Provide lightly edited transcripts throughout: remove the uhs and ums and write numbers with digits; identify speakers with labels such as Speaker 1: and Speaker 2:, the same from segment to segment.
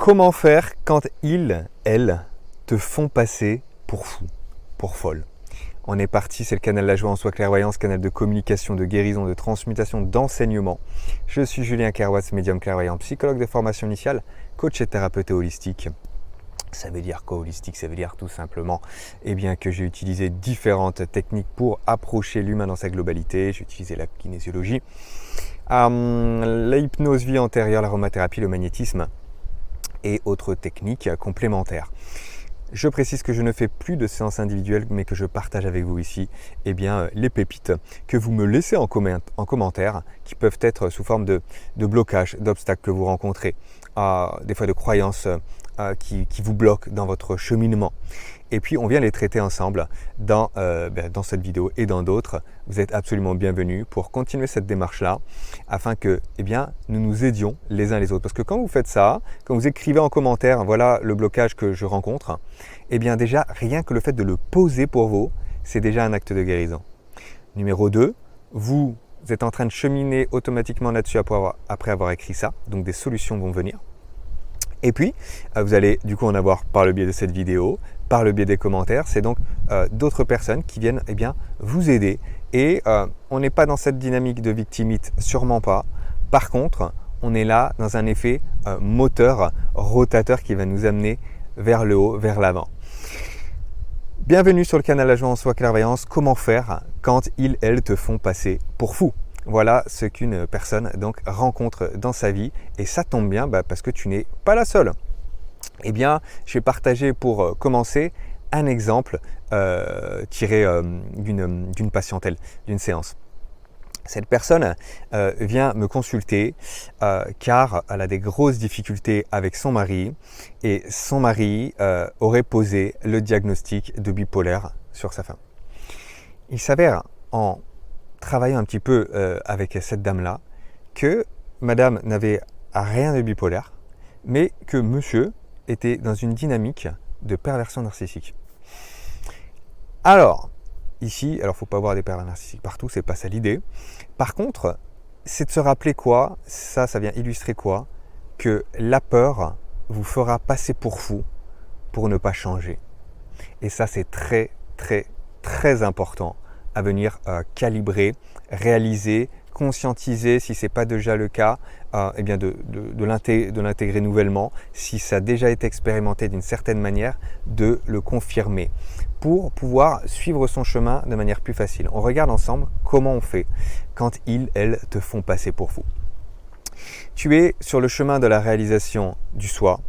Speaker 1: Comment faire quand ils, elles, te font passer pour fou, pour folle? On est parti, c'est le canal La Joie en Soi Clairvoyance, canal de communication, de guérison, de transmutation, d'enseignement. Je suis Julien Kerwatz, médium clairvoyant, psychologue de formation initiale, coach et thérapeute holistique. Ça veut dire quoi holistique? Ça veut dire tout simplement que j'ai utilisé différentes techniques pour approcher l'humain dans sa globalité. J'ai utilisé la kinésiologie, la hypnose vie antérieure, l'aromathérapie, le magnétisme et autres techniques complémentaires. Je précise que je ne fais plus de séances individuelles, mais que je partage avec vous ici les pépites que vous me laissez en commentaire, qui peuvent être sous forme de blocages, d'obstacles que vous rencontrez, des fois de croyances qui vous bloquent dans votre cheminement. Et puis on vient les traiter ensemble dans cette vidéo et dans d'autres. Vous êtes absolument bienvenus pour continuer cette démarche-là, afin que nous nous aidions les uns les autres. Parce que quand vous faites ça, quand vous écrivez en commentaire, voilà le blocage que je rencontre, déjà rien que le fait de le poser pour vous, c'est déjà un acte de guérison. Numéro 2, vous êtes en train de cheminer automatiquement là-dessus après avoir écrit ça, donc des solutions vont venir. Et puis, vous allez du coup en avoir par le biais de cette vidéo, par le biais des commentaires. C'est donc d'autres personnes qui viennent vous aider. Et on n'est pas dans cette dynamique de victimite, sûrement pas. Par contre, on est là dans un effet moteur, rotateur qui va nous amener vers le haut, vers l'avant. Bienvenue sur le canal La Joie en Soi Clairvoyance. Comment faire quand ils, elles te font passer pour fou? Voilà ce qu'une personne donc rencontre dans sa vie, et ça tombe bien parce que tu n'es pas la seule. Je vais partager pour commencer un exemple tiré d'une patientèle, d'une séance. Cette personne vient me consulter car elle a des grosses difficultés avec son mari, et son mari aurait posé le diagnostic de bipolaire sur sa femme. Il s'avère, en travaillant un petit peu avec cette dame-là, que madame n'avait rien de bipolaire, mais que monsieur était dans une dynamique de perversion narcissique. Alors, ici, il ne faut pas avoir des pervers narcissiques partout, c'est pas ça l'idée. Par contre, c'est de se rappeler quoi, ça vient illustrer quoi, que la peur vous fera passer pour fou pour ne pas changer. Et ça, c'est très, très, très important à venir calibrer, réaliser, conscientiser, si ce n'est pas déjà le cas, de l'intégrer nouvellement, si ça a déjà été expérimenté d'une certaine manière, de le confirmer pour pouvoir suivre son chemin de manière plus facile. On regarde ensemble comment on fait quand ils, elles te font passer pour fou. Tu es sur le chemin de la réalisation du soi,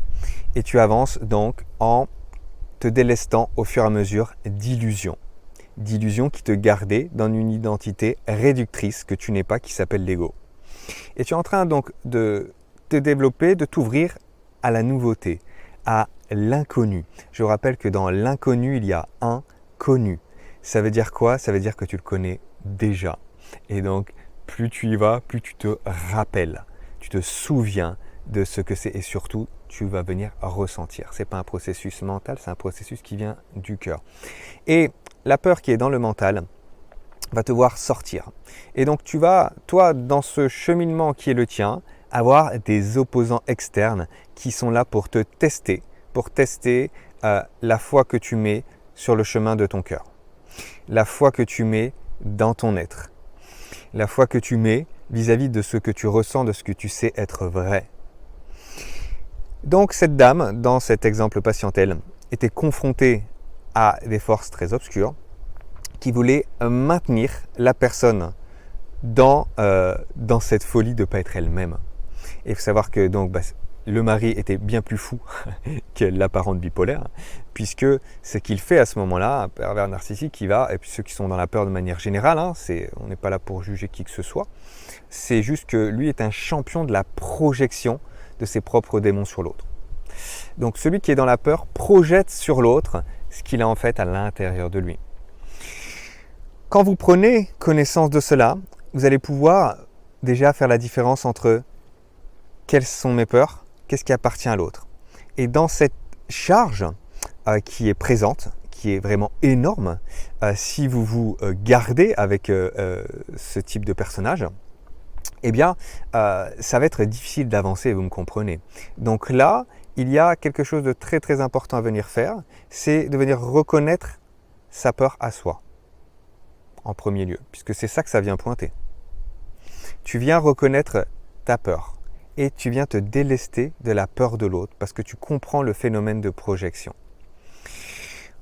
Speaker 1: et tu avances donc en te délestant au fur et à mesure d'illusions qui te gardaient dans une identité réductrice que tu n'es pas, qui s'appelle l'ego. Et tu es en train donc de te développer, de t'ouvrir à la nouveauté, à l'inconnu. Je vous rappelle que dans l'inconnu, il y a un connu. Ça veut dire quoi? Ça veut dire que tu le connais déjà. Et donc, plus tu y vas, plus tu te rappelles, tu te souviens de ce que c'est, et surtout, tu vas venir ressentir. Ce n'est pas un processus mental, c'est un processus qui vient du cœur. Et la peur qui est dans le mental va te voir sortir. Et donc tu vas, toi, dans ce cheminement qui est le tien, avoir des opposants externes qui sont là pour te tester, la foi que tu mets sur le chemin de ton cœur, la foi que tu mets dans ton être, la foi que tu mets vis-à-vis de ce que tu ressens, de ce que tu sais être vrai. Donc cette dame, dans cet exemple patientèle, était confrontée à des forces très obscures qui voulaient maintenir la personne dans cette folie de ne pas être elle-même. Et il faut savoir que donc, le mari était bien plus fou que l'apparente bipolaire, puisque ce qu'il fait à ce moment-là, un pervers narcissique qui va, et puis ceux qui sont dans la peur de manière générale, on n'est pas là pour juger qui que ce soit, c'est juste que lui est un champion de la projection de ses propres démons sur l'autre. Donc celui qui est dans la peur projette sur l'autre ce qu'il a en fait à l'intérieur de lui. Quand vous prenez connaissance de cela, vous allez pouvoir déjà faire la différence entre quelles sont mes peurs, qu'est-ce qui appartient à l'autre. Et dans cette charge qui est présente, qui est vraiment énorme, si vous vous gardez avec ce type de personnage, ça va être difficile d'avancer, vous me comprenez. Donc là, il y a quelque chose de très très important à venir faire, c'est de venir reconnaître sa peur à soi, en premier lieu, puisque c'est ça que ça vient pointer. Tu viens reconnaître ta peur et tu viens te délester de la peur de l'autre parce que tu comprends le phénomène de projection.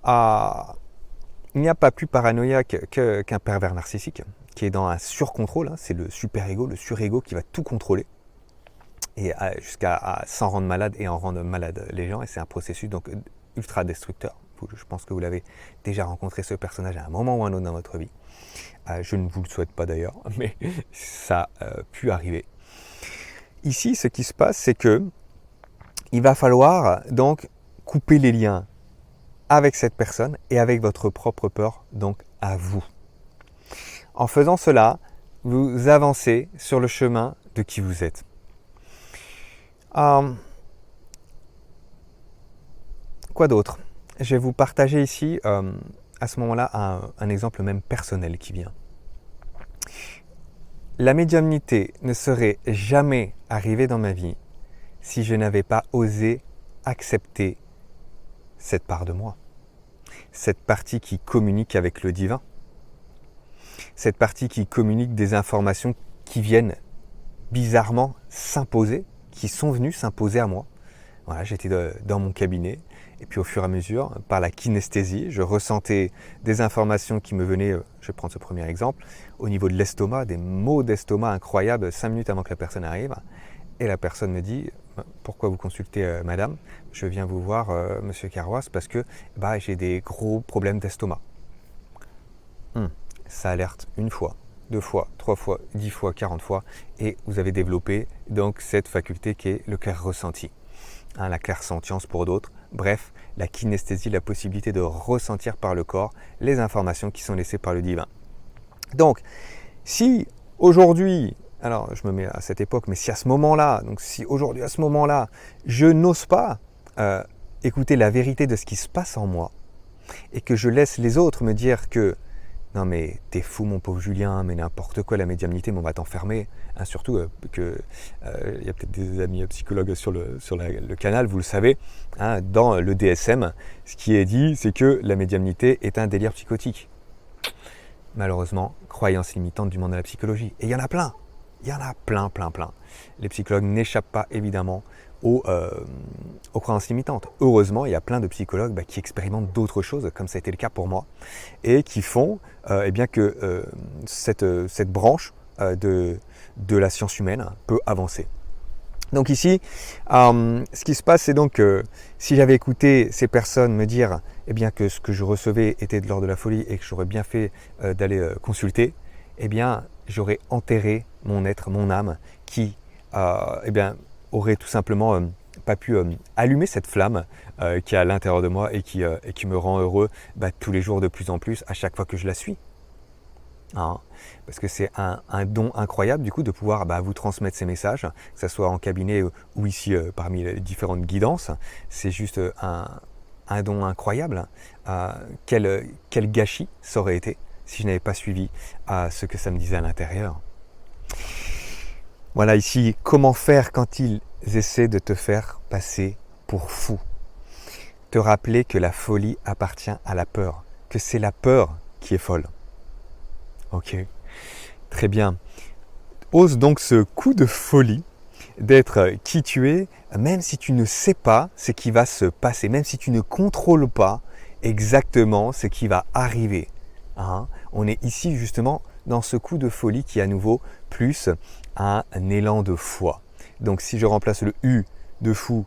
Speaker 1: Il n'y a pas plus paranoïaque qu'un pervers narcissique qui est dans un surcontrôle, c'est le super-ego, le sur-ego qui va tout contrôler et jusqu'à s'en rendre malade et en rendre malade les gens, et c'est un processus donc ultra destructeur. Je pense que vous l'avez déjà rencontré, ce personnage, à un moment ou un autre dans votre vie. Je ne vous le souhaite pas d'ailleurs, mais ça a pu arriver. Ici, ce qui se passe, c'est que il va falloir donc couper les liens avec cette personne et avec votre propre peur, donc à vous. En faisant cela, vous avancez sur le chemin de qui vous êtes. Quoi d'autre? Je vais vous partager ici, à ce moment-là, un exemple même personnel qui vient. La médiumnité ne serait jamais arrivée dans ma vie si je n'avais pas osé accepter cette part de moi. Cette partie qui communique avec le divin. Cette partie qui communique des informations qui viennent bizarrement s'imposer, qui sont venues s'imposer à moi. Voilà, j'étais dans mon cabinet et puis au fur et à mesure, par la kinesthésie, je ressentais des informations qui me venaient, je vais prendre ce premier exemple, au niveau de l'estomac, des maux d'estomac incroyables 5 minutes avant que la personne arrive. Et la personne me dit, pourquoi vous consultez madame? Je viens vous voir monsieur Carrois parce que j'ai des gros problèmes d'estomac. Ça alerte 1 fois, 2 fois, 3 fois, 10 fois, 40 fois et vous avez développé donc cette faculté qui est le clair ressenti. La clairsentience pour d'autres, bref, la kinesthésie, la possibilité de ressentir par le corps les informations qui sont laissées par le divin. Donc, si aujourd'hui, alors je me mets à cette époque, mais si à ce moment-là, donc si aujourd'hui à ce moment-là, je n'ose pas écouter la vérité de ce qui se passe en moi et que je laisse les autres me dire que non mais t'es fou mon pauvre Julien, mais n'importe quoi la médiumnité, mais on va t'enfermer. Surtout que y a peut-être des amis psychologues sur le canal, vous le savez, dans le DSM, ce qui est dit, c'est que la médiumnité est un délire psychotique. Malheureusement, croyance limitante du monde de la psychologie. Et il y en a plein. Il y en a plein. Les psychologues n'échappent pas évidemment aux croyances limitantes. Heureusement, il y a plein de psychologues qui expérimentent d'autres choses, comme ça a été le cas pour moi, et qui font que cette branche de la science humaine peut avancer. Donc ici, ce qui se passe, c'est donc que si j'avais écouté ces personnes me dire que ce que je recevais était de l'ordre de la folie et que j'aurais bien fait d'aller consulter, j'aurais enterré mon être, mon âme, qui aurait tout simplement pas pu allumer cette flamme qui est à l'intérieur de moi et qui me rend heureux tous les jours de plus en plus à chaque fois que je la suis. Parce que c'est un don incroyable du coup de pouvoir vous transmettre ces messages, que ce soit en cabinet ou ici parmi les différentes guidances. C'est juste un don incroyable. Quel gâchis ça aurait été si je n'avais pas suivi ce que ça me disait à l'intérieur. Voilà ici, comment faire quand ils essaient de te faire passer pour fou. Te rappeler que la folie appartient à la peur, que c'est la peur qui est folle. Ok, très bien. Ose donc ce coup de folie d'être qui tu es, même si tu ne sais pas ce qui va se passer, même si tu ne contrôles pas exactement ce qui va arriver. On est ici justement dans ce coup de folie qui est à nouveau plus un élan de foi. Donc si je remplace le U de fou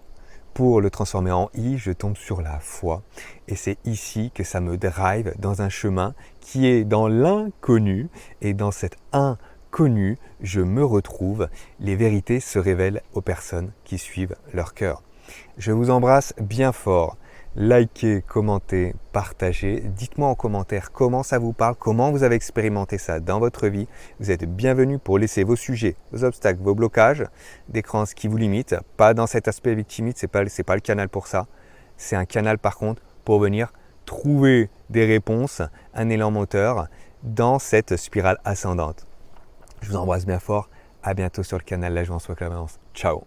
Speaker 1: pour le transformer en I, je tombe sur la foi. Et c'est ici que ça me drive dans un chemin qui est dans l'inconnu. Et dans cet inconnu, je me retrouve. Les vérités se révèlent aux personnes qui suivent leur cœur. Je vous embrasse bien fort. Likez, commentez, partagez. Dites-moi en commentaire comment ça vous parle, comment vous avez expérimenté ça dans votre vie. Vous êtes bienvenus pour laisser vos sujets, vos obstacles, vos blocages, des croyances qui vous limitent. Pas dans cet aspect victimite, c'est pas le canal pour ça. C'est un canal par contre pour venir trouver des réponses, un élan moteur dans cette spirale ascendante. Je vous embrasse bien fort. À bientôt sur le canal La Joie en Soi Clairvoyance. Ciao.